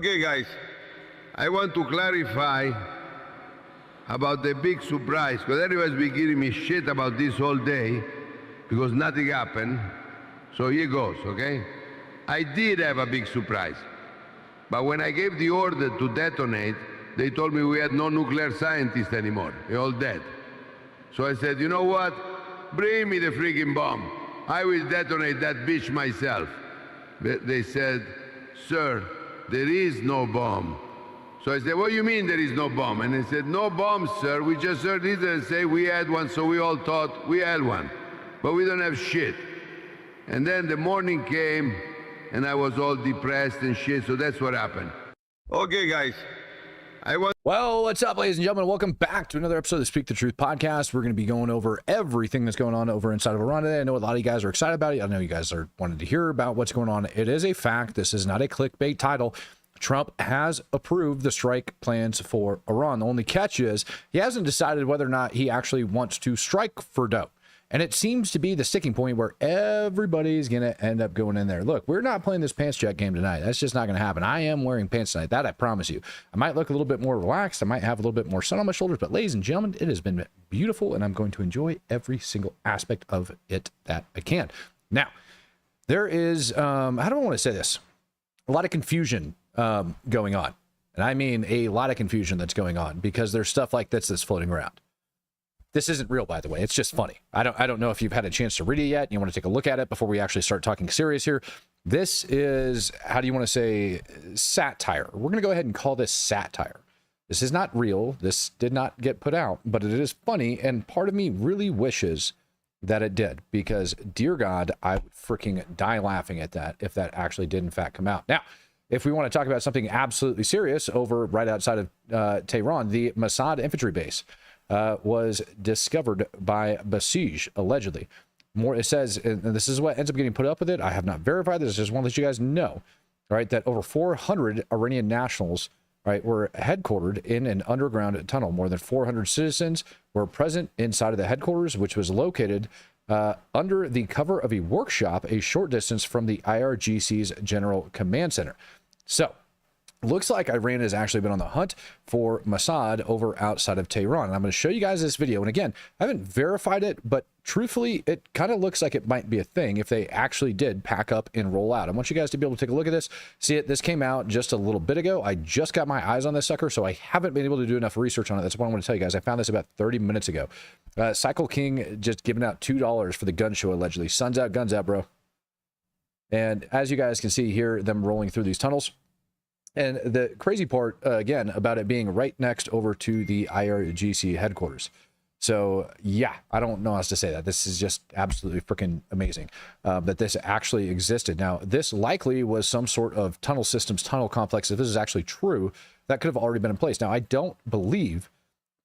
Okay, guys, I want to clarify about the big surprise, because everybody's been giving me shit about this all day because nothing happened. So here goes, okay? I did have a big surprise. But when I gave the order to detonate, they told me we had no nuclear scientists anymore. They're all dead. So I said, you know what? Bring me the freaking bomb. I will detonate that bitch myself. They said, sir, there is no bomb. So I said, what do you mean there is no bomb? And they said, no bomb, sir. We just heard Israel say we had one, so we all thought we had one. But we don't have shit. And then the morning came, and I was all depressed and shit, so that's what happened. Okay, guys. Well, what's up, ladies and gentlemen? Welcome back to another episode of the Speak the Truth podcast. We're going to be going over everything that's going on over inside of Iran today. I know a lot of you guys are excited about it. I know you guys are wanting to hear about what's going on. It is a fact. This is not a clickbait title. Trump has approved the strike plans for Iran. The only catch is he hasn't decided whether or not he actually wants to strike for dough. And it seems to be the sticking point where everybody's going to end up going in there. Look, we're not playing this pants check game tonight. That's just not going to happen. I am wearing pants tonight. That I promise you. I might look a little bit more relaxed. I might have a little bit more sun on my shoulders. But ladies and gentlemen, it has been beautiful. And I'm going to enjoy every single aspect of it that I can. Now, there is, how do I want to say this? A lot of confusion going on. And I mean a lot of confusion that's going on because there's stuff like this that's floating around. This isn't real, by the way. It's just funny. I don't know if you've had a chance to read it yet and you want to take a look at it before we actually start talking serious here. This is, how do you want to say, satire. We're going to go ahead and call this satire. This is not real. This did not get put out, but it is funny. And part of me really wishes that it did because, dear God, I would freaking die laughing at that if that actually did in fact come out. Now, if we want to talk about something absolutely serious over right outside of Tehran, the Mossad infantry base was discovered by Basij, allegedly. More, it says, and this is what ends up getting put up with it. I have not verified this. I just want to let you guys know, right, that over 400 Iranian nationals, right, were headquartered in an underground tunnel. More than 400 citizens were present inside of the headquarters, which was located under the cover of a workshop a short distance from the IRGC's General Command Center. So, looks like Iran has actually been on the hunt for Mossad over outside of Tehran. And I'm going to show you guys this video. And again, I haven't verified it, but truthfully, it kind of looks like it might be a thing if they actually did pack up and roll out. I want you guys to be able to take a look at this. See it. This came out just a little bit ago. I just got my eyes on this sucker, so I haven't been able to do enough research on it. That's what I want to tell you guys. I found this about 30 minutes ago. Cycle King just giving out $2 for the gun show, allegedly. Sun's out, guns out, bro. And as you guys can see here, them rolling through these tunnels. And the crazy part, again, about it being right next over to the IRGC headquarters. So, yeah, I don't know how else to say that. This is just absolutely freaking amazing that this actually existed. Now, this likely was some sort of tunnel systems, tunnel complex. If this is actually true, that could have already been in place. Now, I don't believe,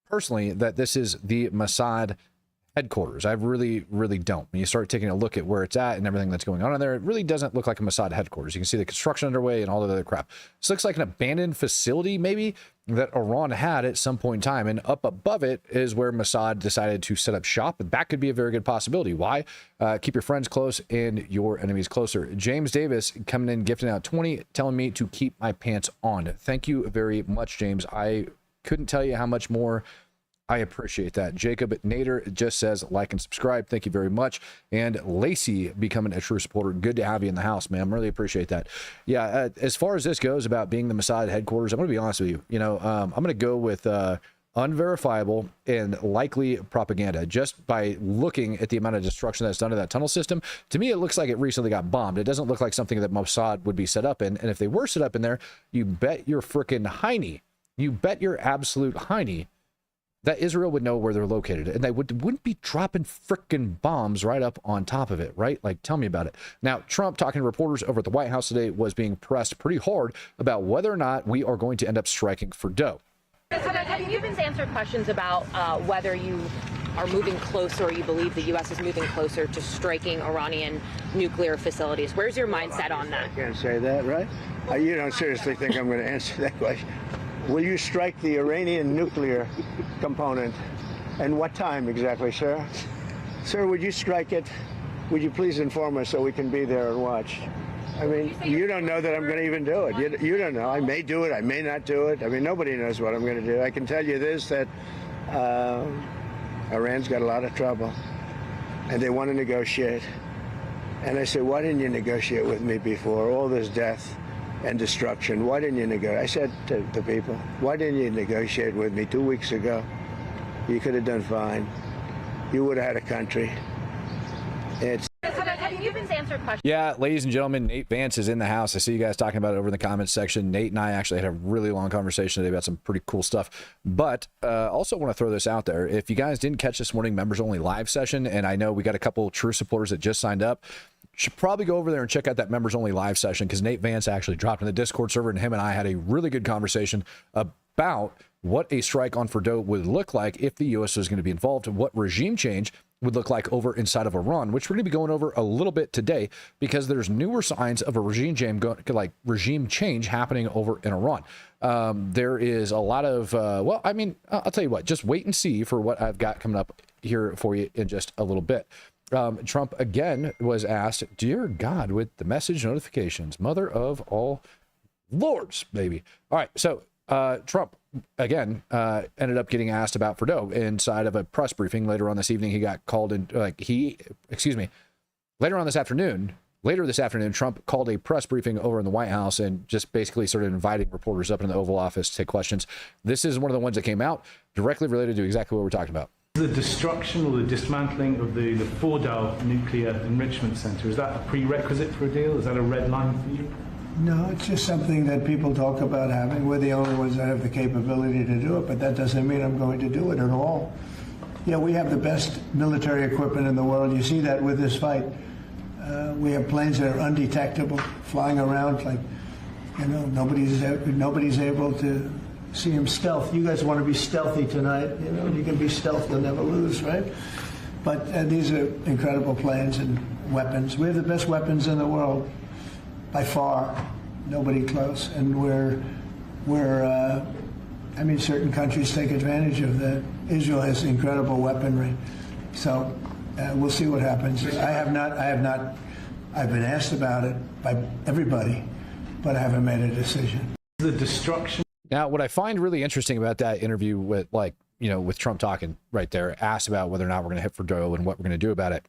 personally, that this is the Mossad headquarters. I really don't. When you start taking a look at where it's at and everything that's going on in there, it really doesn't look like a Mossad headquarters. You can see the construction underway and all the other crap. This looks like an abandoned facility, maybe, that Iran had at some point in time. And up above it is where Mossad decided to set up shop. That could be a very good possibility. Why? Keep your friends close and your enemies closer. James Davis coming in, gifting out 20, telling me to keep my pants on. Thank you very much, James. I couldn't tell you how much more I appreciate that. Jacob Nader just says like and subscribe. Thank you very much. And Lacey becoming a true supporter. Good to have you in the house, man. Really appreciate that. Yeah, as far as this goes about being the Mossad headquarters, I'm going to be honest with you. You know, I'm going to go with unverifiable and likely propaganda just by looking at the amount of destruction that's done to that tunnel system. To me, it looks like it recently got bombed. It doesn't look like something that Mossad would be set up in. And if they were set up in there, you bet your frickin' hiney, you bet your absolute hiney that Israel would know where they're located, and they wouldn't be dropping frickin' bombs right up on top of it, right? Like, tell me about it. Now, Trump, talking to reporters over at the White House today, was being pressed pretty hard about whether or not we are going to end up striking for dough. Have you been answered questions about whether you are moving closer, or you believe the U.S. is moving closer to striking Iranian nuclear facilities? Where's your mindset on that? I can't say that, right? You don't seriously think I'm going to answer that question? Will you strike the Iranian nuclear component? And what time exactly, sir? Sir, would you strike it? Would you please inform us so we can be there and watch? I mean, you don't know that I'm going to even do it. You don't know. I may do it. I may not do it. I mean, nobody knows what I'm going to do. I can tell you this, that Iran's got a lot of trouble, and they want to negotiate. And I said, why didn't you negotiate with me before? All this death and destruction. Why didn't you negotiate? I said to the people, why didn't you negotiate with me 2 weeks ago? You could have done fine. You would have had a country. It's Have you been answered questions? Yeah, ladies and gentlemen, Nate Vance is in the house. I see you guys talking about it over in the comments section. Nate and I actually had a really long conversation today about some pretty cool stuff. But also want to throw this out there. If you guys didn't catch this morning members only live session, and I know we got a couple true supporters that just signed up, should probably go over there and check out that members only live session, because Nate Vance actually dropped in the Discord server, and him and I had a really good conversation about what a strike on Fordo would look like if the U.S. was going to be involved, what regime change would look like over inside of Iran, which we're going to be going over a little bit today, because there's newer signs of a regime change happening over in Iran. There is a lot of, well, I mean, I'll tell you what, just wait and see for what I've got coming up here for you in just a little bit. Trump again was asked, dear God, with the message notifications, mother of all lords, baby. All right, so Trump again ended up getting asked about Fordo inside of a press briefing later on this evening. He got called in, later this afternoon, Trump called a press briefing over in the White House and just basically started inviting reporters up into the Oval Office to take questions. This is one of the ones that came out directly related to exactly what we're talking about. The destruction or the dismantling of the Fordo nuclear enrichment center, is that a prerequisite for a deal? Is that a red line for you? No, it's just something that people talk about having. We're the only ones that have the capability to do it, but that doesn't mean I'm going to do it at all. Yeah, we have the best military equipment in the world. You see that with this fight. We have planes that are undetectable, flying around like, you know, nobody's able to see them stealth. You guys want to be stealthy tonight. You know, you can be stealth, you'll never lose, right? But these are incredible planes and weapons. We have the best weapons in the world. By far, nobody close, and I mean, certain countries take advantage of that. Israel has incredible weaponry, so we'll see what happens. I've been asked about it by everybody, but I haven't made a decision. The destruction. Now, what I find really interesting about that interview with, with Trump talking right there, asked about whether or not we're going to hit Fordo and what we're going to do about it.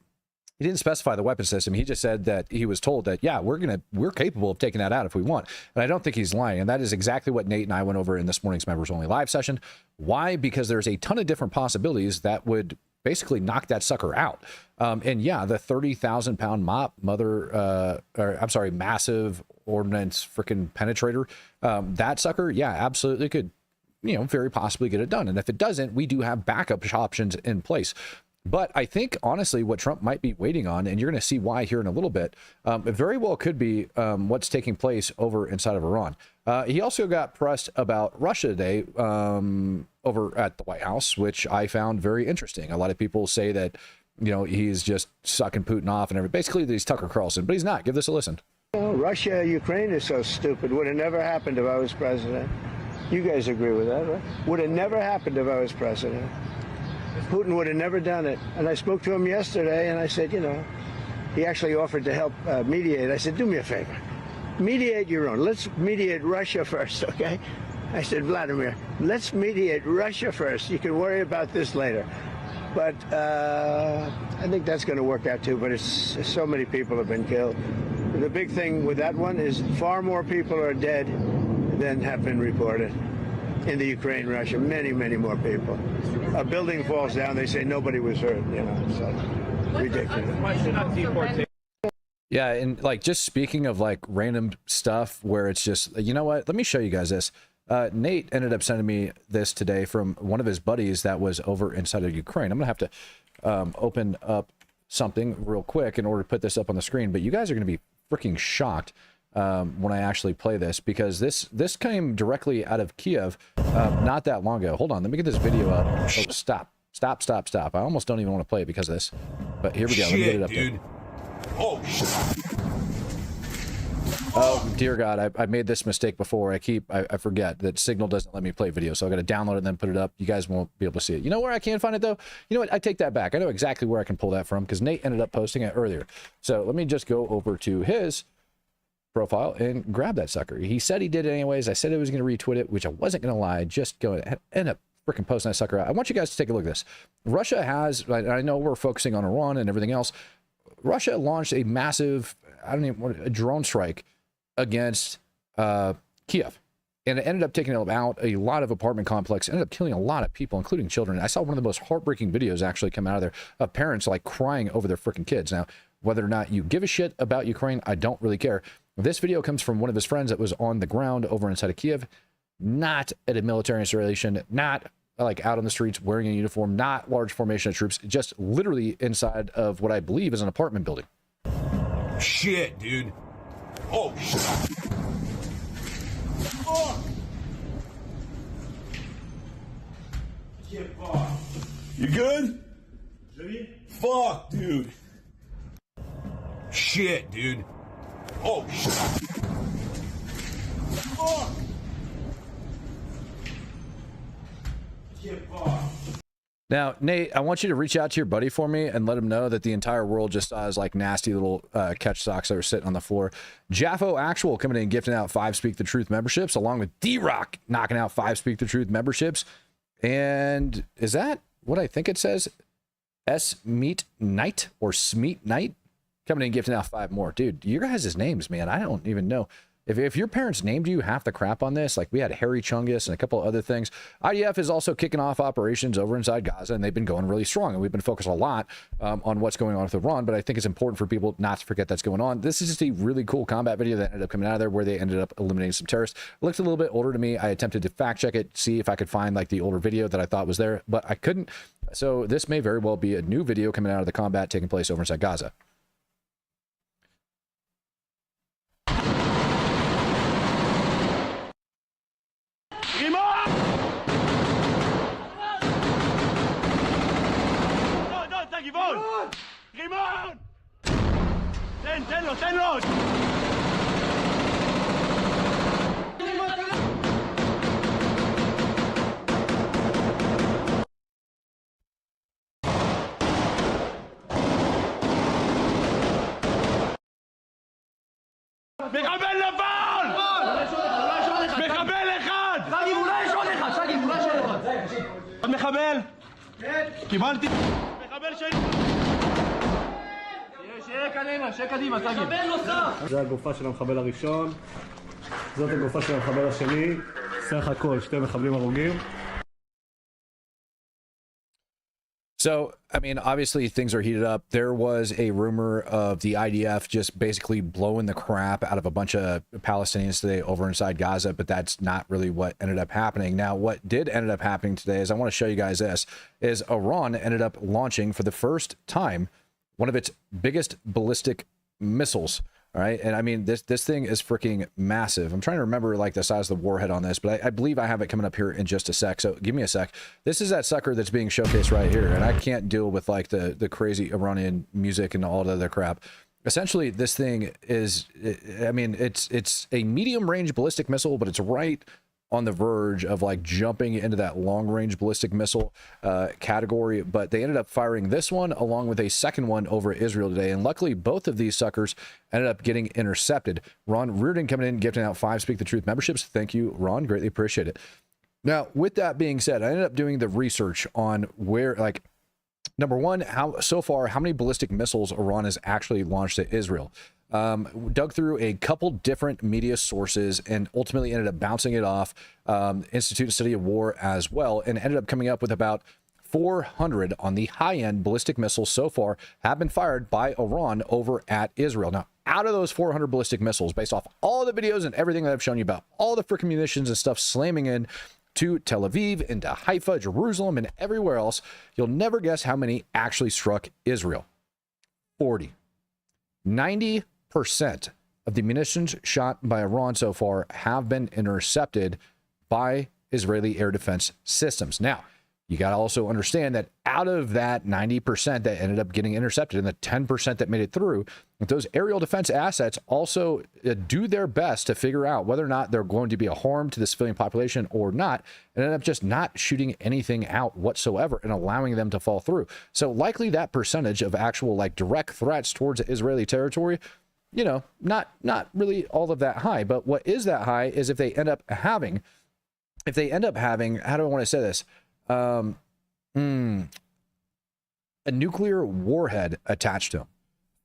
He didn't specify the weapon system. He just said that he was told that, yeah, we're capable of taking that out if we want. And I don't think he's lying. And that is exactly what Nate and I went over in this morning's members only live session. Why? Because there's a ton of different possibilities that would basically knock that sucker out. And yeah, the 30,000 pound massive ordnance freaking penetrator, that sucker, yeah, absolutely could, very possibly get it done. And if it doesn't, we do have backup options in place. But I think, honestly, what Trump might be waiting on, and you're going to see why here in a little bit, it very well could be what's taking place over inside of Iran. He also got pressed about Russia today over at the White House, which I found very interesting. A lot of people say that, he's just sucking Putin off and everything. Basically, that he's Tucker Carlson, but he's not. Give this a listen. Russia, Ukraine is so stupid. Would have never happened if I was president. You guys agree with that, right? Would have never happened if I was president. Putin would have never done it. And I spoke to him yesterday, and I said, he actually offered to help mediate. I said, do me a favor. Mediate your own. Let's mediate Russia first, okay? I said, Vladimir, let's mediate Russia first. You can worry about this later. But I think that's going to work out, too. But so many people have been killed. The big thing with that one is far more people are dead than have been reported. In the Ukraine, Russia, many, many more people. A building falls down, they say nobody was hurt, so ridiculous. Yeah, and just speaking of random stuff where it's just, you know what, let me show you guys this. Nate ended up sending me this today from one of his buddies that was over inside of Ukraine. I'm gonna have to open up something real quick in order to put this up on the screen, but you guys are gonna be freaking shocked when I actually play this, because this came directly out of Kiev not that long ago. Hold on, let me get this video up. Oh, stop. I almost don't even want to play it because of this, but here we go. Let me get it up there. Oh shit. Oh dear God, I made this mistake before. I forget that Signal doesn't let me play video, so I got to download it and then put it up. You guys won't be able to see it. You know where I can't find it though? You know what, I take that back. I know exactly where I can pull that from, because Nate ended up posting it earlier. So let me just go over to his profile and grab that sucker. He said he did it anyways. I said I was going to retweet it, which I wasn't going to lie. Just go and end up freaking posting that sucker out. I want you guys to take a look at this. Russia has, I know we're focusing on Iran and everything else. Russia launched a massive, a drone strike against Kiev. And it ended up taking out a lot of apartment complex, ended up killing a lot of people, including children. I saw one of the most heartbreaking videos actually come out of there of parents like crying over their freaking kids. Now, whether or not you give a shit about Ukraine, I don't really care. This video comes from one of his friends that was on the ground over inside of Kiev, not at a military installation, not like out on the streets wearing a uniform, not large formation of troops, just literally inside of what I believe is an apartment building. Shit, dude. Oh, shit. Fuck. You good? Fuck, dude. Shit, dude. Oh, shit. Fuck. Now, Nate, I want you to reach out to your buddy for me and let him know that the entire world just saw his like nasty little catch socks that were sitting on the floor. Jaffo Actual coming in and gifting out 5 Speak the Truth memberships, along with D-Rock knocking out 5 Speak the Truth memberships. And is that what I think it says? S-Meet Night or Smeet Night coming in and gifting out 5 more. Dude, your guys' names, man, I don't even know. If your parents named you half the crap on this, like we had Harry Chungus and a couple other things. IDF is also kicking off operations over inside Gaza, and they've been going really strong. And we've been focused a lot on what's going on with Iran, but I think it's important for people not to forget that's going on. This is just a really cool combat video that ended up coming out of there where they ended up eliminating some terrorists. It looks a little bit older to me. I attempted to fact check it, see if I could find like the older video that I thought was there, but I couldn't. So this may very well be a new video coming out of the combat taking place over inside Gaza. רימון! תן לו, תן לו! מחבל נפל! מחבל אחד! סגי, אולי יש עוד אחד! סגי, אולי יש עוד אחד! עוד מחבל? כן! קיבלתי! מחבל שני! שיהיה קדימה, סגי. מחבל נוסף! זה הגופה של המחבל הראשון, זאת הגופה של המחבל השני, סך הכל 2 מחבלים הרוגים. So, I mean, obviously things are heated up. There was a rumor of the IDF just basically blowing the crap out of a bunch of Palestinians today over inside Gaza, but that's not really what ended up happening. Now, what did end up happening today is I want to show you guys this, is Iran ended up launching for the first time one of its biggest ballistic missiles. All right. And I mean, this thing is freaking massive. I'm trying to remember like the size of the warhead on this, but I believe I have it coming up here in just a sec. So give me a sec. This is that sucker that's being showcased right here. And I can't deal with like the crazy Iranian music and all the other crap. Essentially, this thing is, I mean, it's a medium range ballistic missile, but it's right on the verge of like jumping into that long range ballistic missile category. But they ended up firing this one along with a second one over Israel today. And luckily, both of these suckers ended up getting intercepted. Ron Reardon coming in, gifting out 5 Speak the Truth memberships. Thank you, Ron. Greatly appreciate it. Now, with that being said, I ended up doing the research on where, like, number one, how many ballistic missiles Iran has actually launched at Israel. Dug through a couple different media sources and ultimately ended up bouncing it off Institute of Study of War as well, and ended up coming up with about 400 on the high-end ballistic missiles so far have been fired by Iran over at Israel. Now, out of those 400 ballistic missiles, based off all the videos and everything that I've shown you about all the freaking munitions and stuff slamming in to Tel Aviv, into Haifa, Jerusalem, and everywhere else, you'll never guess how many actually struck Israel. 40. 90% of the munitions shot by Iran so far have been intercepted by Israeli air defense systems. Now, you got to also understand that out of that 90% that ended up getting intercepted and the 10% that made it through, those aerial defense assets also do their best to figure out whether or not they're going to be a harm to the civilian population or not, and end up just not shooting anything out whatsoever and allowing them to fall through. So likely that percentage of actual like direct threats towards Israeli territory you know, not really all of that high. But what is that high is if they end up having, how do I want to say this? A nuclear warhead attached to them.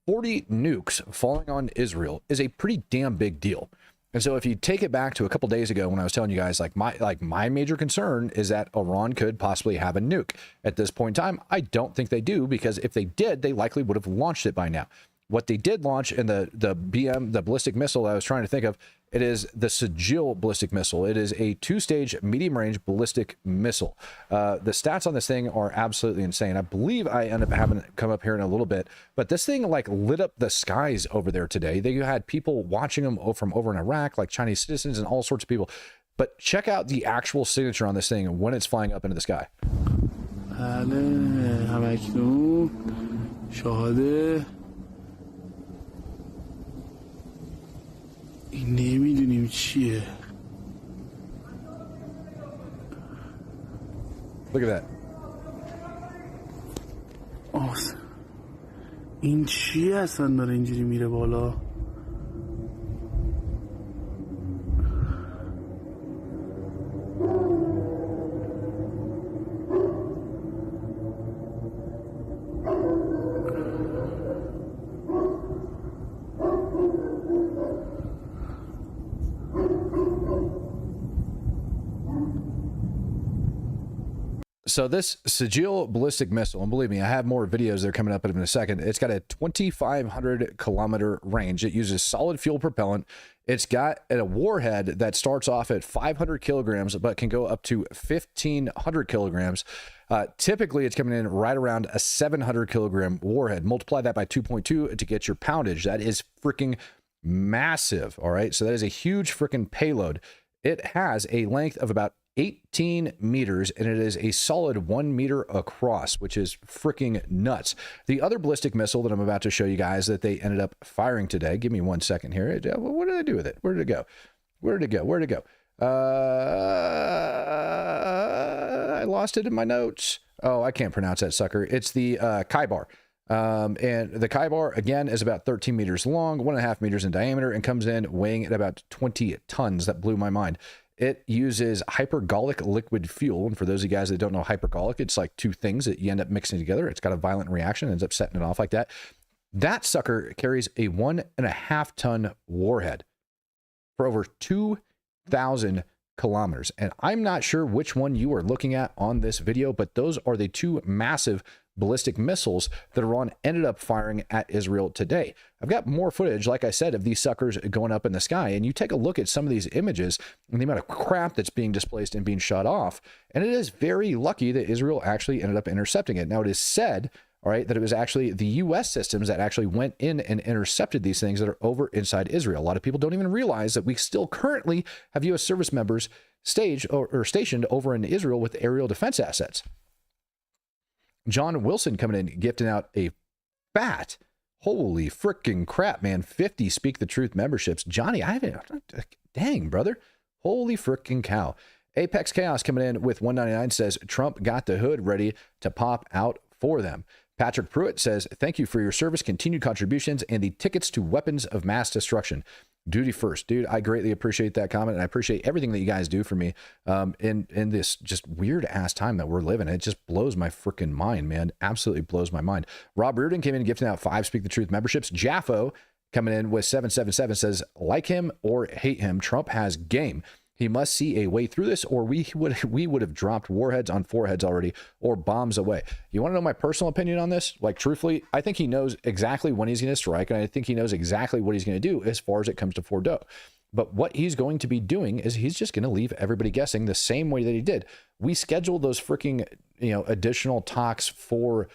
40 nukes falling on Israel is a pretty damn big deal. And so if you take it back to a couple days ago when I was telling you guys, like my major concern is that Iran could possibly have a nuke. At this point in time, I don't think they do, because if they did, they likely would have launched it by now. What they did launch in the ballistic missile I was trying to think of, it is the Satire ballistic missile. It is a 2-stage medium-range ballistic missile. The stats on this thing are absolutely insane. I believe I end up having it come up here in a little bit, but this thing like lit up the skies over there today. They had people watching them from over in Iraq, like Chinese citizens and all sorts of people. But check out the actual signature on this thing when it's flying up into the sky. نمیدونیم چیه. Look at that. این چیه اصلا داره اینجوری میره بالا؟ So this Satire ballistic missile, and believe me, I have more videos that are coming up in a second. It's got a 2,500 kilometer range. It uses solid fuel propellant. It's got a warhead that starts off at 500 kilograms, but can go up to 1,500 kilograms. Typically, it's coming in right around a 700 kilogram warhead. Multiply that by 2.2 to get your poundage. That is freaking massive. All right. So that is a huge freaking payload. It has a length of about 18 meters, and it is a solid 1 meter across, which is freaking nuts. The other ballistic missile that I'm about to show you guys that they ended up firing today, give me 1 second here. What did I do with it? Where did it go? Where did it go? Where did it go? I lost it in my notes. Oh, I can't pronounce that sucker. It's the Kaibar. And the Kaibar, again, is about 13 meters long, 1.5 meters in diameter, and comes in weighing at about 20 tons. That blew my mind. It uses hypergolic liquid fuel. And for those of you guys that don't know hypergolic, it's like two things that you end up mixing together. It's got a violent reaction, ends up setting it off like that. That sucker carries a 1.5 ton warhead for over 2,000 kilometers. And I'm not sure which one you are looking at on this video, but those are the two massive ballistic missiles that Iran ended up firing at Israel today. I've got more footage, like I said, of these suckers going up in the sky, and you take a look at some of these images and the amount of crap that's being displaced and being shot off, and it is very lucky that Israel actually ended up intercepting it. Now, it is said, all right, that it was actually the U.S. systems that actually went in and intercepted these things that are over inside Israel. A lot of people don't even realize that we still currently have U.S. service members staged or stationed over in Israel with aerial defense assets. John Wilson coming in, gifting out a fat, holy freaking crap, man, 50 Speak the Truth memberships. Johnny, I haven't, dang, brother. Holy freaking cow. Apex Chaos coming in with 199 says, Trump got the hood ready to pop out for them. Patrick Pruitt says, thank you for your service, continued contributions, and the tickets to weapons of mass destruction. Duty first, dude. I greatly appreciate that comment, and I appreciate everything that you guys do for me in this just weird ass time that we're living. It just blows my freaking mind, man. Absolutely blows my mind. Rob Reardon came in gifting out 5 Speak the Truth memberships. Jaffo coming in with 777 says, like him or hate him, Trump has game. He must see a way through this, or we would have dropped warheads on foreheads already, or bombs away. You want to know my personal opinion on this? Like, truthfully, I think he knows exactly when he's going to strike, and I think he knows exactly what he's going to do as far as it comes to Fordo. But what he's going to be doing is he's just going to leave everybody guessing the same way that he did. We scheduled those freaking, additional talks for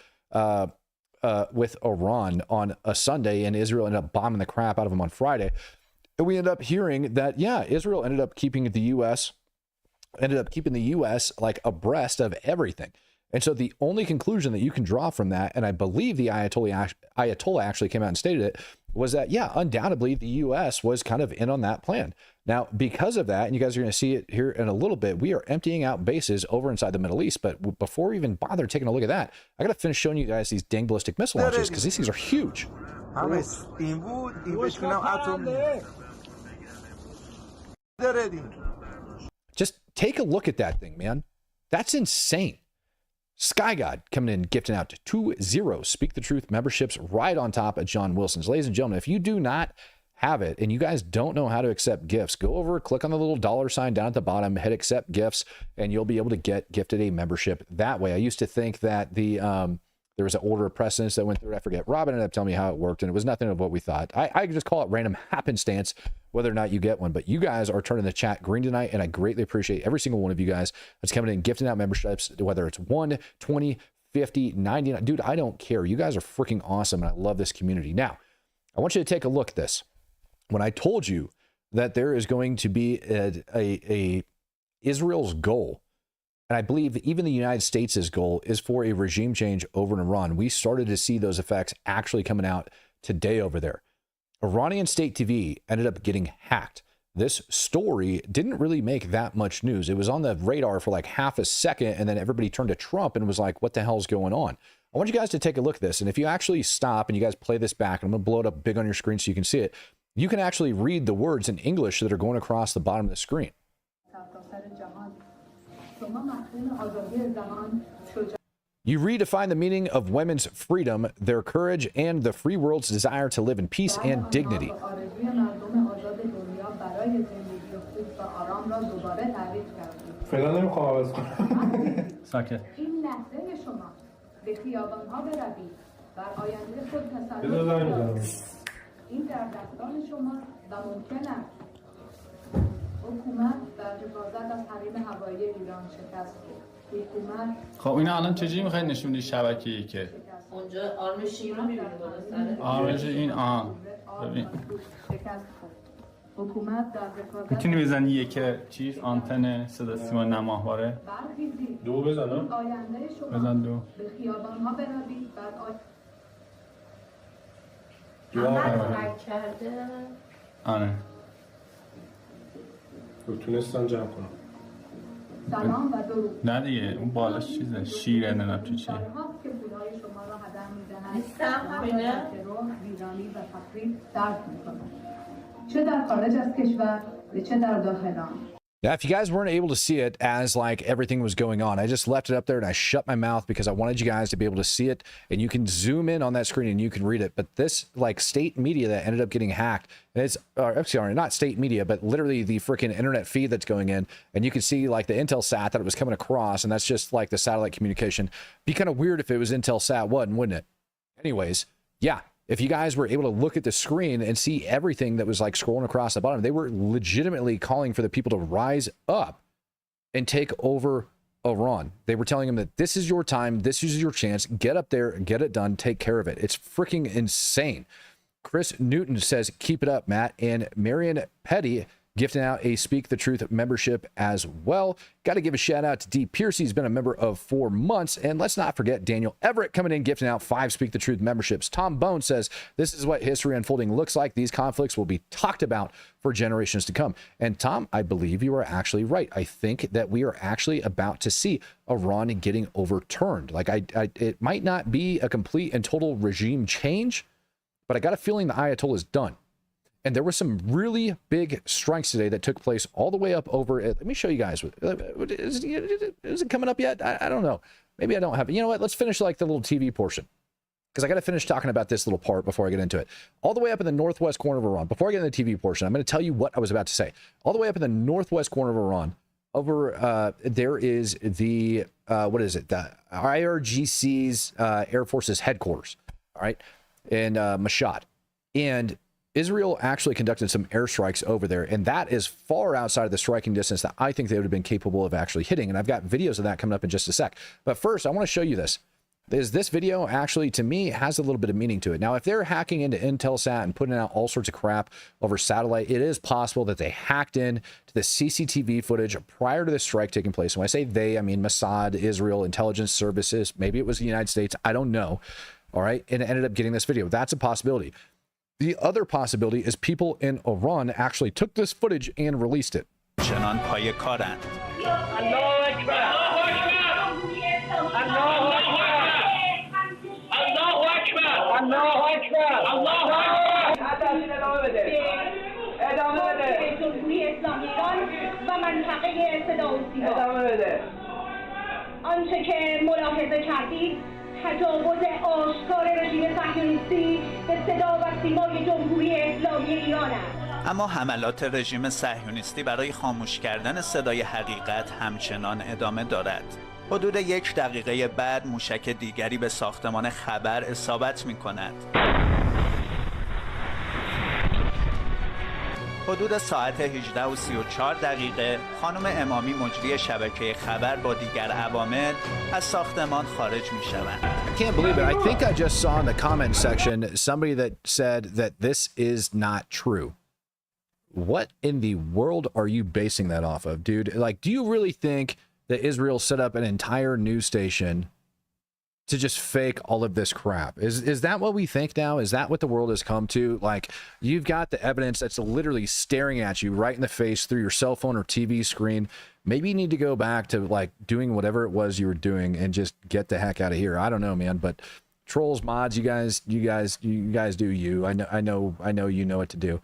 with Iran on a Sunday, and Israel ended up bombing the crap out of them on Friday. And we end up hearing that, yeah, Israel ended up keeping the U.S. like abreast of everything. And so the only conclusion that you can draw from that, and I believe the Ayatollah actually came out and stated it, was that, yeah, undoubtedly the U.S. was kind of in on that plan. Now, because of that, and you guys are going to see it here in a little bit, we are emptying out bases over inside the Middle East. But before we even bother taking a look at that, I got to finish showing you guys these dang ballistic missile launches, because these things are huge. همش این بود این بتونم اتم Just take a look at that thing, man. That's insane. Sky God coming in, gifting out 20 Speak the Truth memberships right on top of John Wilson's. Ladies and gentlemen, if you do not have it and you guys don't know how to accept gifts, go over, click on the little $sign down at the bottom, hit accept gifts, and you'll be able to get gifted a membership that way. I used to think that there was an order of precedence that went through. I forget. Robin ended up telling me how it worked, and it was nothing of what we thought. I just call it random happenstance whether or not you get one. But you guys are turning the chat green tonight, and I greatly appreciate every single one of you guys that's coming in, gifting out memberships, whether it's 1, 20, 50, 99. Dude, I don't care. You guys are freaking awesome, and I love this community. Now, I want you to take a look at this. When I told you that there is going to be a Israel's goal, and I believe even the United States' goal is for a regime change over in Iran, we started to see those effects actually coming out today over there. Iranian state TV ended up getting hacked. This story didn't really make that much news. It was on the radar for like half a second, and then everybody turned to Trump and was like, what the hell's going on? I want you guys to take a look at this. And if you actually stop and you guys play this back, and I'm going to blow it up big on your screen so you can see it, you can actually read the words in English that are going across the bottom of the screen. You redefine the meaning of women's freedom, their courage, and the free world's desire to live in peace and dignity. این در دستان شماست و ممکن است حکومت در حفاظت از حریم هوایی ایران شکست خورد. حکومت خب اینا الان چجوری میخواید نشون بدید شبکه‌ای که اونجا آرمش ایران می‌بینید بالا آرمش این ببین شکست خورد. حکومت در حفاظت میتونی بزنی یک چیز آنتن صدا سیما نماهواره دو بزنم آینده شما بزن دو به خیابان‌ها بروید بعد کرده آره تونستن جمع کنم سلام و درود نه دیگه اون بالاش چیزه شیره نمیدونم تو چیه که پولهای شما را هدر می‌دهند ویرانی و تخریب درک می‌کنند چه در خارج از کشور و چه در داخل آن. Now, if you guys weren't able to see it as like everything was going on, I just left it up there and I shut my mouth because I wanted you guys to be able to see it, and you can zoom in on that screen and you can read it. But this like state media that ended up getting hacked, and it's sorry, not state media, but literally the freaking internet feed that's going in, and you can see like the Intelsat that it was coming across, and that's just like the satellite communication. Be kind of weird if it was Intelsat 1, wouldn't it? Anyways, yeah. If you guys were able to look at the screen and see everything that was like scrolling across the bottom, they were legitimately calling for the people to rise up and take over Iran. They were telling them that this is your time, this is your chance, get up there, get it done, take care of it. It's freaking insane. Chris Newton says, keep it up, Matt. And Marion Petty gifting out a Speak the Truth membership as well. Got to give a shout out to D. Pierce. He's been a member of 4 months. And let's not forget Daniel Everett coming in, gifting out 5 Speak the Truth memberships. Tom Bone says, this is what history unfolding looks like. These conflicts will be talked about for generations to come. And Tom, I believe you are actually right. I think that we are actually about to see Iran getting overturned. Like it might not be a complete and total regime change, but I got a feeling the Ayatollah is done. And there were some really big strikes today that took place all the way up over it. Let me show you guys. Is it coming up yet? I don't know. Maybe I don't have it. You know what? Let's finish like the little TV portion, because I got to finish talking about this little part before I get into it. All the way up in the northwest corner of Iran, before I get into the TV portion, I'm going to tell you what I was about to say. All the way up in the northwest corner of Iran, over there is the, what is it? The IRGC's Air Force's headquarters, all right, in Mashhad. And Israel actually conducted some airstrikes over there, and that is far outside of the striking distance that I think they would have been capable of actually hitting. And I've got videos of that coming up in just a sec. But first, I want to show you this. This video actually, to me, has a little bit of meaning to it. Now, if they're hacking into Intelsat and putting out all sorts of crap over satellite, it is possible that they hacked in to the CCTV footage prior to the strike taking place. And when I say they, I mean Mossad, Israel, intelligence services. Maybe it was the United States. I don't know. All right. And it ended up getting this video. That's a possibility. The other possibility is people in Iran actually took this footage and released it. جمهوری اسلامی ایران و منطقه صدا و سیما. آنچه که ملاحظه کردید تجاوز آشکار رژیم صهیونیستی به صدا و سیمای جمهوری اسلامی ایران است. اما حملات رژیم صهیونیستی برای خاموش کردن صدای حقیقت همچنان ادامه دارد. حدود 1 دقیقه بعد موشک دیگری به ساختمان خبر اصابت می کند. حدود ساعت 18:34 خانم امامی مجری شبکه خبر با دیگر عوامل از ساختمان خارج می شوند. I can't believe it. I think I just saw in the comment section somebody that said that this is not true. What in the world are you basing that off of, dude? Like, do you really think that Israel set up an entire news station to just fake all of this crap? Is that what we think now? Is that what the world has come to? Like, you've got the evidence that's literally staring at you right in the face through your cell phone or TV screen. Maybe you need to go back to like doing whatever it was you were doing and just get the heck out of here. I don't know, man, but trolls, mods, you guys do you. I know you know what to do.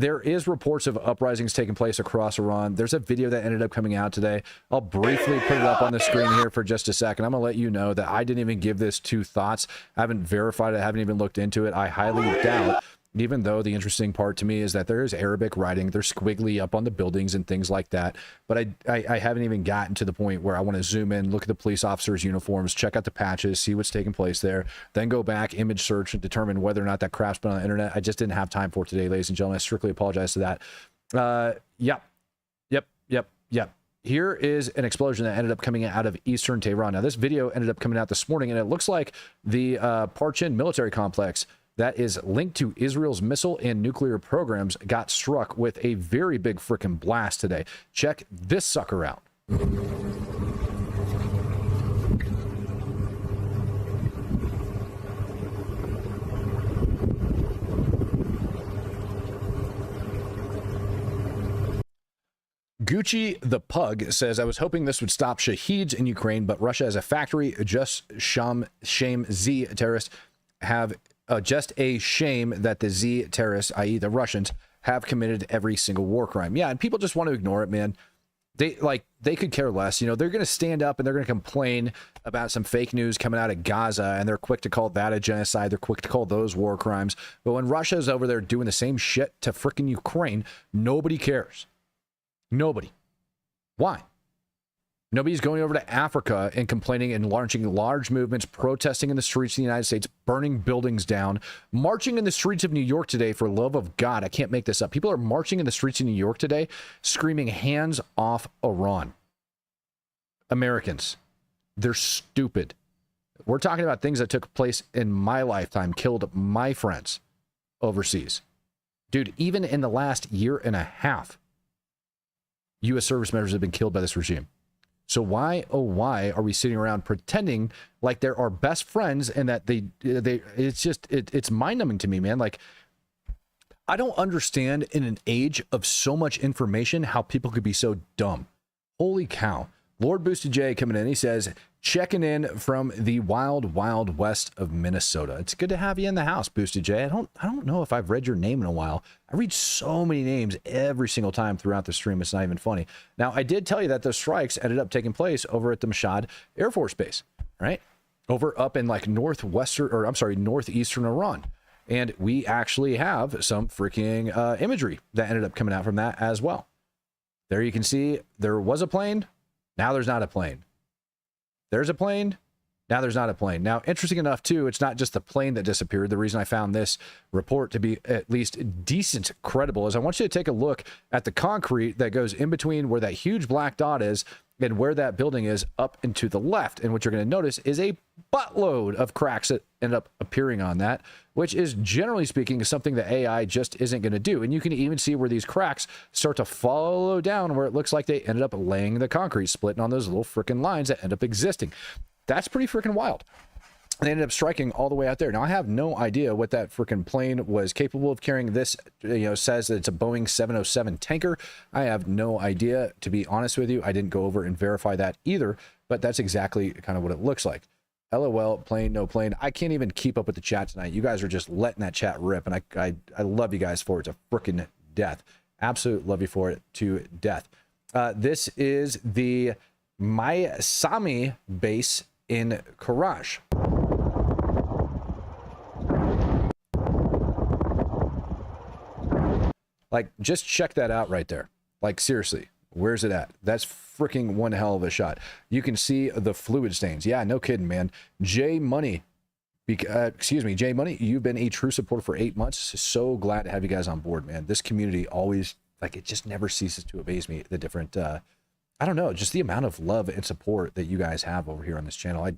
There is reports of uprisings taking place across Iran. There's a video that ended up coming out today. I'll briefly put it up on the screen here for just a second. I'm gonna let you know that I didn't even give this 2 thoughts. I haven't verified it. I haven't even looked into it. I highly doubt, even though the interesting part to me is that there is Arabic writing. They're squiggly up on the buildings and things like that. But I haven't even gotten to the point where I want to zoom in, look at the police officers' uniforms, check out the patches, see what's taking place there, then go back, image search, and determine whether or not that crap's been on the internet. I just didn't have time for it today, ladies and gentlemen. I strictly apologize to that. Yep. Here is an explosion that ended up coming out of eastern Tehran. Now, this video ended up coming out this morning, and it looks like the Parchin military complex that is linked to Israel's missile and nuclear programs got struck with a very big freaking blast today. Check this sucker out. Gucci the Pug says, I was hoping this would stop shaheeds in Ukraine, but Russia as a factory, just shame Z terrorists have just a shame that the Z terrorists, i.e. the Russians, have committed every single war crime. Yeah, and people just want to ignore it, man. They could care less. You know, they're going to stand up and they're going to complain about some fake news coming out of Gaza, and they're quick to call that a genocide. They're quick to call those war crimes. But when Russia's over there doing the same shit to frickin' Ukraine, nobody cares. Nobody. Why? Nobody's going over to Africa and complaining and launching large movements, protesting in the streets of the United States, burning buildings down, marching in the streets of New York today for love of God. I can't make this up. People are marching in the streets of New York today, screaming, hands off Iran. Americans, they're stupid. We're talking about things that took place in my lifetime, killed my friends overseas. Dude, even in the last year and a half, U.S. service members have been killed by this regime. So why, oh why, are we sitting around pretending like they're our best friends and that it's mind-numbing to me, man. Like, I don't understand in an age of so much information how people could be so dumb. Holy cow. Lord Boosted J coming in, he says, checking in from the wild, wild west of Minnesota. It's good to have you in the house, Boosted J. I don't know if I've read your name in a while. I read so many names every single time throughout the stream. It's not even funny. Now, I did tell you that those strikes ended up taking place over at the Mashhad Air Force Base, right? Over up in like northeastern Iran. And we actually have some freaking imagery that ended up coming out from that as well. There you can see there was a plane. Now there's not a plane. There's a plane. Now there's not a plane. Now, interesting enough, too, it's not just the plane that disappeared. The reason I found this report to be at least decent credible is I want you to take a look at the concrete that goes in between where that huge black dot is and where that building is up and to the left. And what you're going to notice is a buttload of cracks that end up appearing on that, which is generally speaking something that AI just isn't going to do. And you can even see where these cracks start to follow down where it looks like they ended up laying the concrete, splitting on those little freaking lines that end up existing. That's pretty freaking wild. They ended up striking all the way out there. Now, I have no idea what that freaking plane was capable of carrying. This, says that it's a Boeing 707 tanker. I have no idea, to be honest with you. I didn't go over and verify that either, but that's exactly kind of what it looks like. LOL, plane, no plane. I can't even keep up with the chat tonight. You guys are just letting that chat rip, and I love you guys for it to frickin' death. Absolute love you for it to death. This is the My Sami base in Karash. Like, just check that out right there. Like, seriously, where's it at? That's freaking one hell of a shot. You can see the fluid stains. Yeah, no kidding, man. J Money, excuse me, J Money, you've been a true supporter for 8 months. So glad to have you guys on board, man. This community always, like, it just never ceases to amaze me. The different, I don't know, just the amount of love and support that you guys have over here on this channel.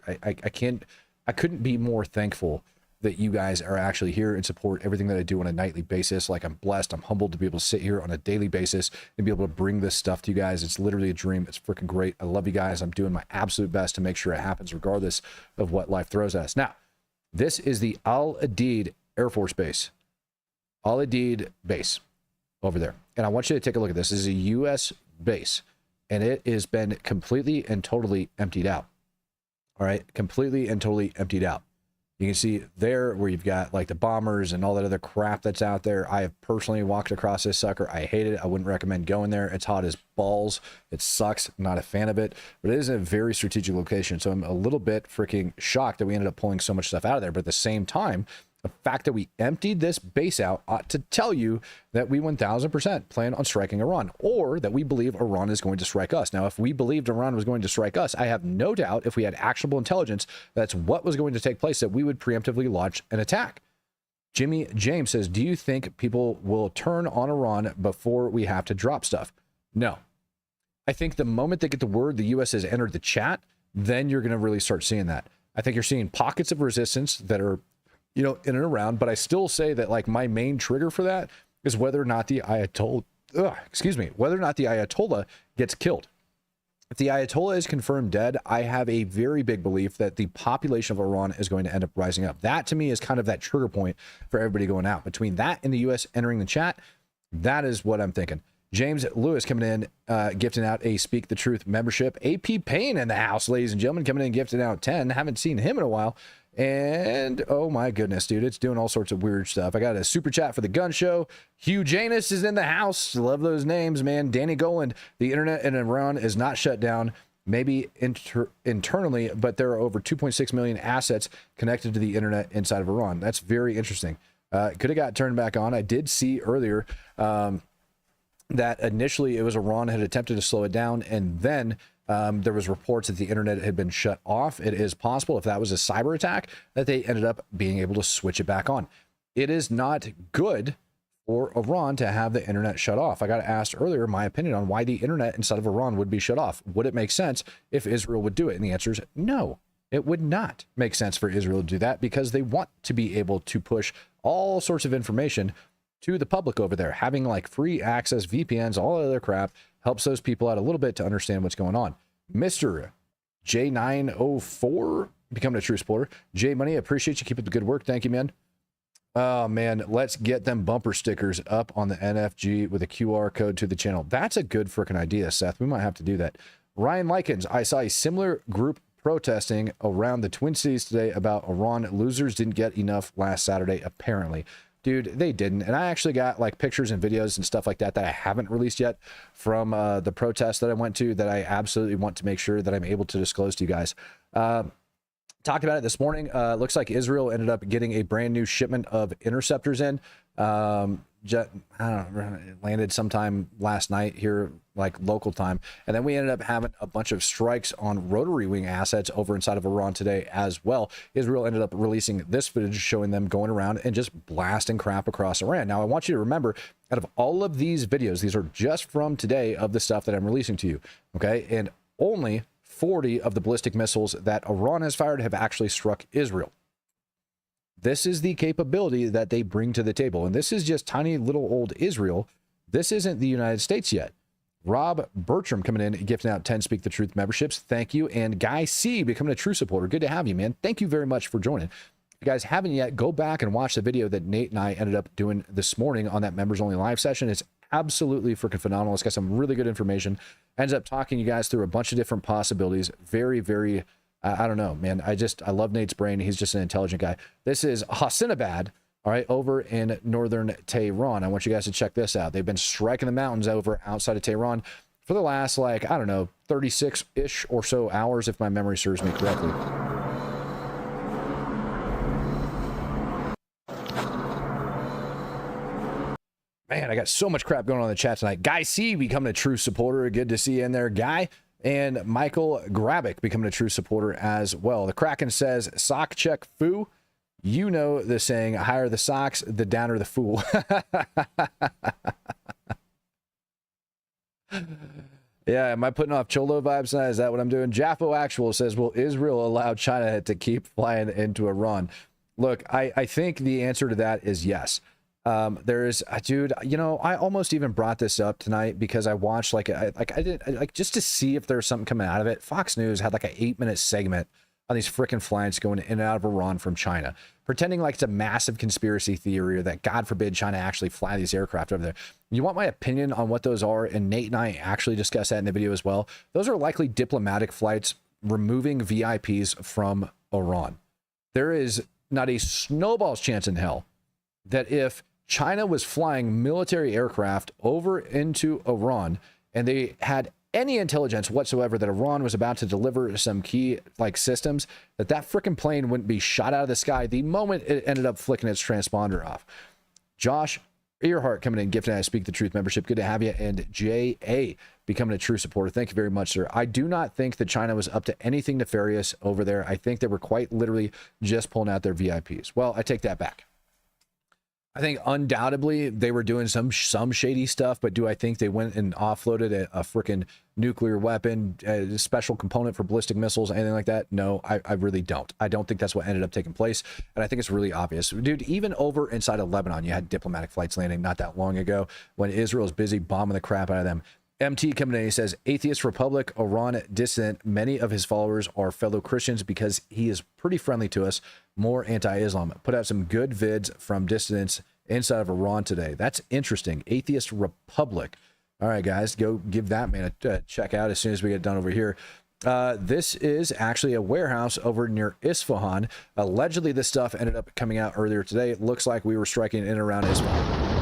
I couldn't be more thankful that you guys are actually here and support everything that I do on a nightly basis. Like, I'm blessed, I'm humbled to be able to sit here on a daily basis and be able to bring this stuff to you guys. It's literally a dream. It's freaking great. I love you guys. I'm doing my absolute best to make sure it happens regardless of what life throws at us. Now, this is the Al Adid Air Force Base. Al Adid base over there. And I want you to take a look at this. This is a U.S. base, and it has been completely and totally emptied out. All right, completely and totally emptied out. You can see there where you've got like the bombers and all that other crap that's out there. I have personally walked across this sucker. I hate it. I wouldn't recommend going there. It's hot as balls. It sucks. I'm not a fan of it, but it is a very strategic location. So I'm a little bit freaking shocked that we ended up pulling so much stuff out of there. But at the same time, the fact that we emptied this base out ought to tell you that we 1000% plan on striking Iran, or that we believe Iran is going to strike us. Now, if we believed Iran was going to strike us, I have no doubt if we had actionable intelligence that's what was going to take place, that we would preemptively launch an attack. Jimmy James says, do you think people will turn on Iran before we have to drop stuff? No. I think the moment they get the word the U.S. has entered the chat, then you're going to really start seeing that. I think you're seeing pockets of resistance that are, you know, in and around, but I still say that, like, my main trigger for that is whether or not the Ayatollah, whether or not the Ayatollah gets killed. If the Ayatollah is confirmed dead, I have a very big belief that the population of Iran is going to end up rising up. That, to me, is kind of that trigger point for everybody going out. Between that and the U.S. entering the chat, that is what I'm thinking. James Lewis coming in, gifting out a Speak the Truth membership. AP Payne in the house, ladies and gentlemen, coming in, gifting out 10. Haven't seen him in a while. And oh my goodness, dude, it's doing all sorts of weird stuff. I got a super chat for the gun show. Hugh Janus is in the house. Love those names, man. Danny Goland, the internet in Iran is not shut down, maybe internally, but there are over 2.6 million assets connected to the internet inside of Iran. That's very interesting. Could have got turned back on. I did see earlier that initially it was Iran had attempted to slow it down, and then there was reports that the internet had been shut off. It is possible, if that was a cyber attack, that they ended up being able to switch it back on. It is not good for Iran to have the internet shut off. I got asked earlier my opinion on why the internet inside of Iran would be shut off. Would it make sense if Israel would do it? And the answer is no. It would not make sense for Israel to do that, because they want to be able to push all sorts of information to the public over there. Having like free access, VPNs, all that other crap helps those people out a little bit to understand what's going on. Mr. J904 becoming a true supporter. J Money, I appreciate you. Keep up the good work. Thank you, man. Oh man, let's get them bumper stickers up on the NFG with a QR code to the channel. That's a good freaking idea, Seth. We might have to do that. Ryan Likens, I saw a similar group protesting around the Twin Cities today about Iran. Losers didn't get enough last Saturday, apparently. Dude, they didn't. And I actually got like pictures and videos and stuff like that that I haven't released yet from the protest that I went to, that I absolutely want to make sure that I'm able to disclose to you guys. Talked about it this morning. Looks like Israel ended up getting a brand new shipment of interceptors in. I don't know, it landed sometime last night here, like local time. And then we ended up having a bunch of strikes on rotary wing assets over inside of Iran today as well. Israel ended up releasing this footage showing them going around and just blasting crap across Iran. Now, I want you to remember, out of all of these videos, these are just from today of the stuff that I'm releasing to you, okay? And only 40 of the ballistic missiles that Iran has fired have actually struck Israel. This is the capability that they bring to the table. And this is just tiny little old Israel. This isn't the United States yet. Rob Bertram coming in, gifting out 10 Speak the Truth memberships. Thank you. And Guy C becoming a true supporter. Good to have you, man. Thank you very much for joining. If you guys haven't yet, go back and watch the video that Nate and I ended up doing this morning on that members only live session. It's absolutely freaking phenomenal. It's got some really good information. Ends up talking you guys through a bunch of different possibilities. Very, very I don't know, man. I love Nate's brain. He's just an intelligent guy. This is Hassanabad, all right, over in northern Tehran. I want you guys to check this out. They've been striking the mountains over outside of Tehran for the last, like, I don't know, 36-ish or so hours, if my memory serves me correctly. Man, I got so much crap going on in the chat tonight. Guy C becoming a true supporter. Good to see you in there, Guy. And Michael Grabick becoming a true supporter as well. The Kraken says, sock check foo. You know the saying, higher the socks, the downer the fool. Yeah, am I putting off Cholo vibes tonight? Is that what I'm doing? Jaffo Actual says, will Israel allow China to keep flying into Iran? Look, I think the answer to that is yes. There's dude, you know, I almost even brought this up tonight because I watched I didn't just to see if there's something coming out of it. Fox News had like an 8-minute segment on these freaking flights going in and out of Iran from China, pretending like it's a massive conspiracy theory or that God forbid China actually fly these aircraft over there. You want my opinion on what those are? And Nate and I actually discussed that in the video as well. Those are likely diplomatic flights removing VIPs from Iran. There is not a snowball's chance in hell that if China was flying military aircraft over into Iran and they had any intelligence whatsoever that Iran was about to deliver some key systems, that frickin' plane wouldn't be shot out of the sky the moment it ended up flicking its transponder off. Josh Earhart coming in, gifting a Speak the Truth membership. Good to have you. And J.A. becoming a true supporter. Thank you very much, sir. I do not think that China was up to anything nefarious over there. I think they were quite literally just pulling out their VIPs. Well, I take that back. I think undoubtedly they were doing some shady stuff, but do I think they went and offloaded a freaking nuclear weapon, a special component for ballistic missiles, anything like that? No, I really don't. I don't think that's what ended up taking place, and I think it's really obvious. Dude, even over inside of Lebanon, you had diplomatic flights landing not that long ago when Israel is busy bombing the crap out of them. MT coming in, he says, Atheist Republic, Iran dissident, many of his followers are fellow Christians because he is pretty friendly to us, more anti-Islam. Put out some good vids from dissidents inside of Iran today. That's interesting. Atheist Republic. All right, guys, go give that man a check out as soon as we get done over here. This is actually a warehouse over near Isfahan. Allegedly, this stuff ended up coming out earlier today. It looks like we were striking in and around Isfahan.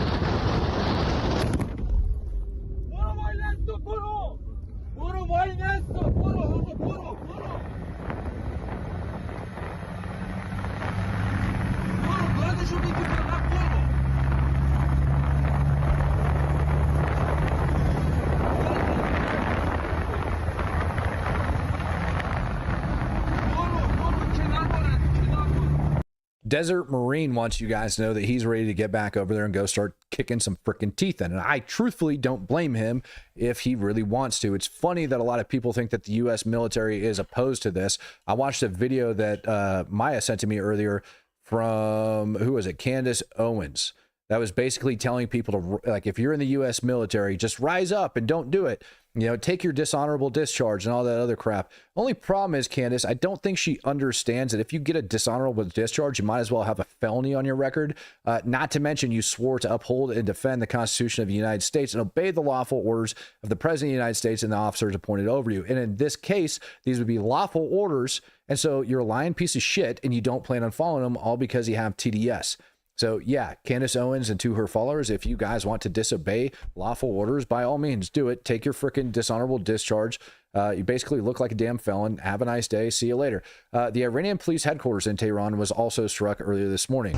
Desert Marine wants you guys to know that he's ready to get back over there and go start kicking some freaking teeth in. And I truthfully don't blame him if he really wants to. It's funny that a lot of people think that the U.S. military is opposed to this. I watched a video that Maya sent to me earlier from, who was it? Candace Owens. That was basically telling people to, if you're in the U.S. military, just rise up and don't do it. You know, take your dishonorable discharge and all that other crap. Only problem is, Candace, I don't think she understands that if you get a dishonorable discharge, you might as well have a felony on your record. Not to mention you swore to uphold and defend the Constitution of the United States and obey the lawful orders of the President of the United States and the officers appointed over you. And in this case, these would be lawful orders. And so you're a lying piece of shit and you don't plan on following them, all because you have TDS. So yeah, Candace Owens and to her followers, if you guys want to disobey lawful orders, by all means, do it. Take your freaking dishonorable discharge. You basically look like a damn felon. Have a nice day. See you later. The Iranian police headquarters in Tehran was also struck earlier this morning.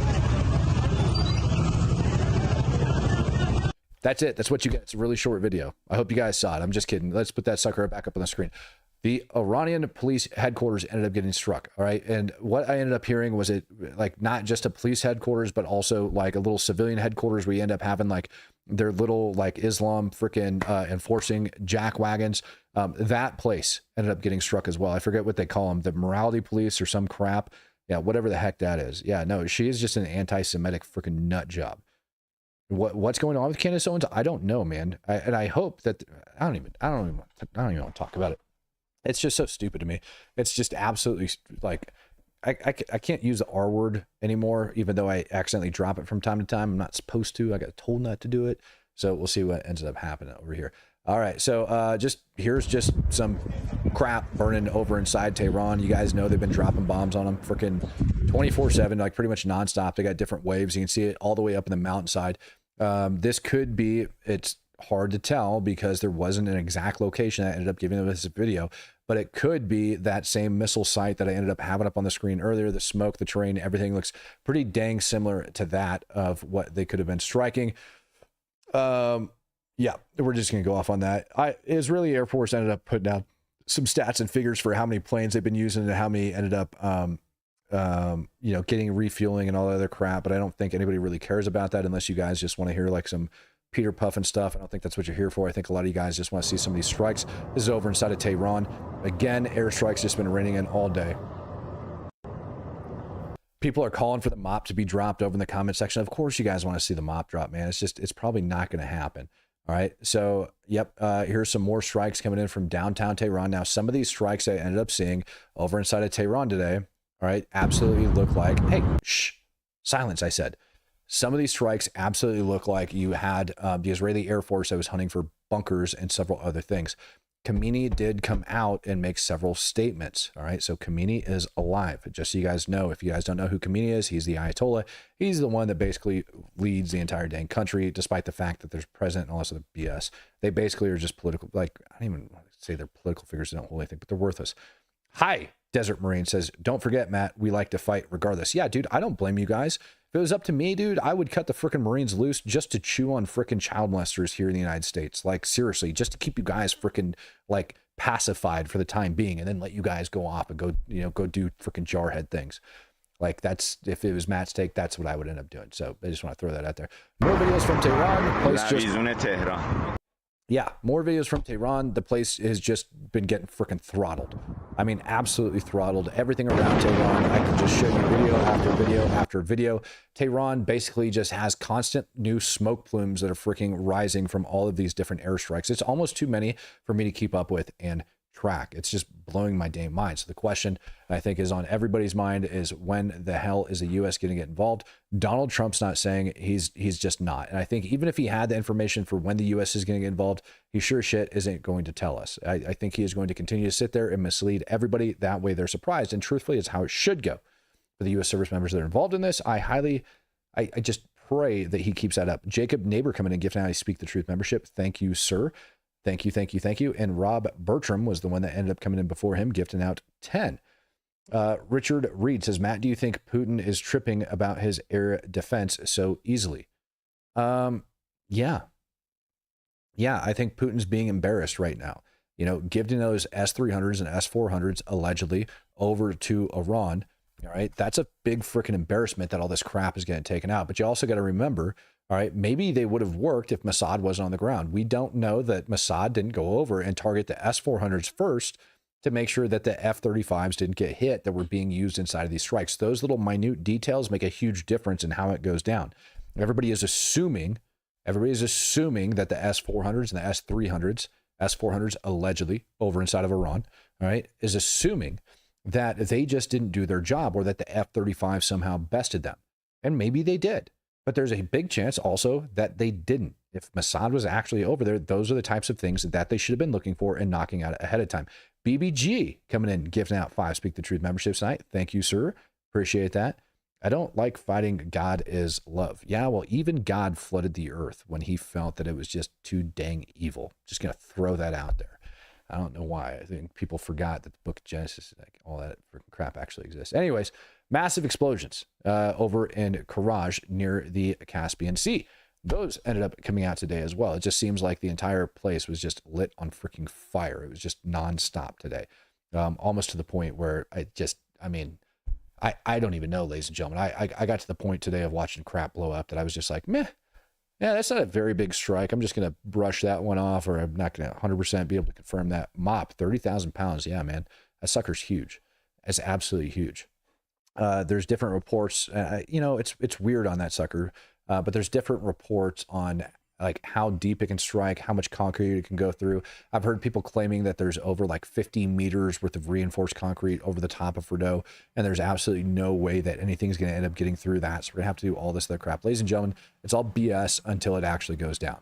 That's it. That's what you get. It's a really short video. I hope you guys saw it. I'm just kidding. Let's put that sucker back up on the screen. The Iranian police headquarters ended up getting struck. All right. And what I ended up hearing was it not just a police headquarters, but also a little civilian headquarters where you end up having their little Islam freaking enforcing jack wagons. That place ended up getting struck as well. I forget what they call them, the morality police or some crap. Yeah. Whatever the heck that is. Yeah. No, she is just an anti-Semitic freaking nut job. What's going on with Candace Owens? I don't know, man. And I hope that I don't even want to talk about it. It's just so stupid to me. It's just absolutely I can't use the R word anymore, even though I accidentally drop it from time to time. I'm not supposed to. I got told not to do it. So we'll see what ends up happening over here. All right. So here's just some crap burning over inside Tehran. You guys know they've been dropping bombs on them freaking 24/7, like pretty much nonstop. They got different waves. You can see it all the way up in the mountainside. This could be, it's hard to tell because there wasn't an exact location that ended up giving them this video, but it could be that same missile site that I ended up having up on the screen earlier. The smoke, the terrain, everything looks pretty dang similar to that of what they could have been striking. Yeah, we're just going to go off on that. Israeli Air Force ended up putting out some stats and figures for how many planes they've been using and how many ended up, you know, getting refueling and all that other crap. But I don't think anybody really cares about that unless you guys just want to hear like some Peter Puffin stuff. I don't think that's what you're here for. I think a lot of you guys just want to see some of these strikes. This is over inside of Tehran. Again, airstrikes just been raining in all day. People are calling for the mop to be dropped over in the comment section. Of course you guys want to see the mop drop, man. It's probably not going to happen. All right. So, yep. Here's some more strikes coming in from downtown Tehran. Now, some of these strikes I ended up seeing over inside of Tehran today, all right, absolutely look like, hey, shh, silence, I said. Some of these strikes absolutely look like you had the Israeli Air Force that was hunting for bunkers and several other things. Khamenei did come out and make several statements. All right. So Khamenei is alive. Just so you guys know, if you guys don't know who Khamenei is, he's the Ayatollah. He's the one that basically leads the entire dang country, despite the fact that there's president and all this other BS. They basically are just political. Like, I don't even say they're political figures. They don't hold anything, but they're worthless. Hi, Desert Marine says, don't forget, Matt, we like to fight regardless. Yeah, dude, I don't blame you guys. If it was up to me, dude, I would cut the frickin' Marines loose just to chew on frickin' child molesters here in the United States. Like, seriously, just to keep you guys frickin' like pacified for the time being, and then let you guys go off and go, you know, go do frickin' jarhead things. Like, that's, if it was Matt's take, that's what I would end up doing. So I just want to throw that out there. More videos from Tehran. Yeah, more videos from Tehran. The place has just been getting freaking throttled. I mean, absolutely throttled. Everything around Tehran, I can just show you video after video after video. Tehran basically just has constant new smoke plumes that are freaking rising from all of these different airstrikes. It's almost too many for me to keep up with and track. It's just blowing my damn mind. So the question I think is on everybody's mind is, when the hell is the U.S. going to get involved? Donald Trump's not saying, he's just not. And I think even if he had the information for when the U.S. is going to get involved, he sure as shit isn't going to tell us. I think he is going to continue to sit there and mislead everybody. That way they're surprised. And truthfully, it's how it should go for the U.S. service members that are involved in this. I just pray that he keeps that up. Jacob Neighbor coming in, gifting out a Speak the Truth membership. Thank you, sir. Thank you, thank you, thank you. And Rob Bertram was the one that ended up coming in before him, gifting out 10. Richard Reed says, Matt, do you think Putin is tripping about his air defense so easily? Yeah. Yeah, I think Putin's being embarrassed right now. You know, giving those S-300s and S-400s allegedly over to Iran. All right, that's a big freaking embarrassment that all this crap is getting taken out. But you also got to remember, all right, maybe they would have worked if Mossad wasn't on the ground. We don't know that Mossad didn't go over and target the S-400s first to make sure that the F-35s didn't get hit that were being used inside of these strikes. Those little minute details make a huge difference in how it goes down. Everybody is assuming that the S-400s and the S-300s, S-400s allegedly over inside of Iran, all right, is assuming that they just didn't do their job, or that the F-35 somehow bested them. And maybe they did. But there's a big chance also that they didn't. If Mossad was actually over there, those are the types of things that they should have been looking for and knocking out ahead of time. BBG coming in, gifting out 5 Speak the Truth memberships tonight. Thank you, sir. Appreciate that. I don't like fighting. God is love. Yeah, well, even God flooded the earth when he felt that it was just too dang evil. Just going to throw that out there. I don't know why. I think people forgot that the book of Genesis, like all that crap actually exists. Anyways, massive explosions over in Karaj near the Caspian Sea. Those ended up coming out today as well. It just seems like the entire place was just lit on freaking fire. It was just nonstop today. Almost to the point where I don't even know, ladies and gentlemen. I got to the point today of watching crap blow up that I was just like, meh. Yeah, that's not a very big strike. I'm just going to brush that one off, or I'm not going to 100% be able to confirm that. Mop, 30,000 pounds. Yeah, man, that sucker's huge. It's absolutely huge. There's different reports. You know, it's weird on that sucker, but there's different reports on like how deep it can strike, how much concrete it can go through. I've heard people claiming that there's over like 50 meters worth of reinforced concrete over the top of Fordo, and there's absolutely no way that anything's going to end up getting through that. So we're going to have to do all this other crap. Ladies and gentlemen, it's all BS until it actually goes down.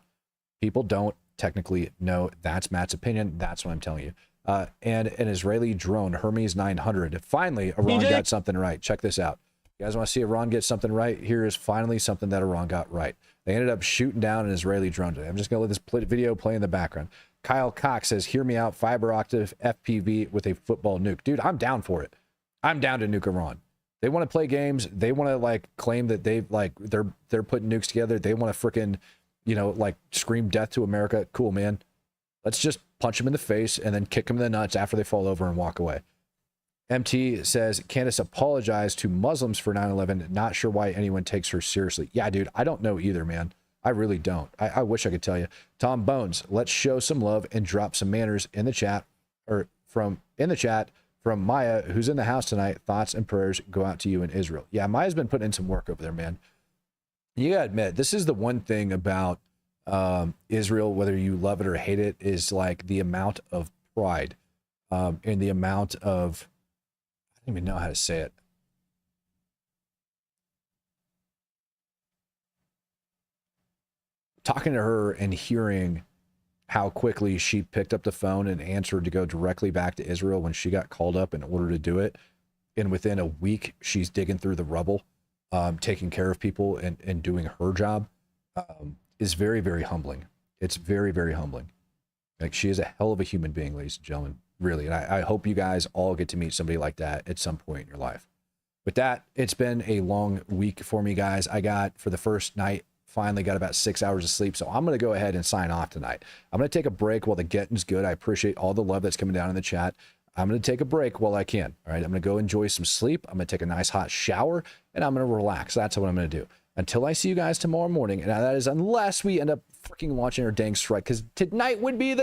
People don't technically know. That's Matt's opinion. That's what I'm telling you. and an Israeli drone, Hermes 900. Finally, Iran got something right. Check this out. You guys want to see Iran get something right? Here is finally something that Iran got right. They ended up shooting down an Israeli drone today. I'm just going to let this video play in the background. Kyle Cox says, hear me out, fiber optic FPV with a football nuke. Dude, I'm down for it. I'm down to nuke Iran. They want to play games. They want to like claim that they're putting nukes together. They want to freaking, like scream death to America. Cool, man. Let's just punch them in the face and then kick them in the nuts after they fall over and walk away. MT says, Candace apologized to Muslims for 9/11. Not sure why anyone takes her seriously. Yeah, dude, I don't know either, man. I really don't. I wish I could tell you. Tom Bones, let's show some love and drop some manners in the chat, from Maya, who's in the house tonight. Thoughts and prayers go out to you in Israel. Yeah, Maya's been putting in some work over there, man. You gotta admit, this is the one thing about Israel, whether you love it or hate it, is like the amount of pride and the amount of, I don't even know how to say it. Talking to her and hearing how quickly she picked up the phone and answered to go directly back to Israel when she got called up in order to do it. And within a week, she's digging through the rubble, taking care of people and doing her job, is very, very humbling. It's very, very humbling. Like, she is a hell of a human being, ladies and gentlemen, really. And I hope you guys all get to meet somebody like that at some point in your life. With that, it's been a long week for me, guys. I got, for the first night, finally got about 6 hours of sleep. So I'm going to go ahead and sign off tonight. I'm going to take a break while the getting's good. I appreciate all the love that's coming down in the chat. I'm going to take a break while I can. All right. I'm going to go enjoy some sleep. I'm going to take a nice hot shower and I'm going to relax. That's what I'm going to do until I see you guys tomorrow morning. And that is unless we end up freaking launching our dang strike, because tonight would be the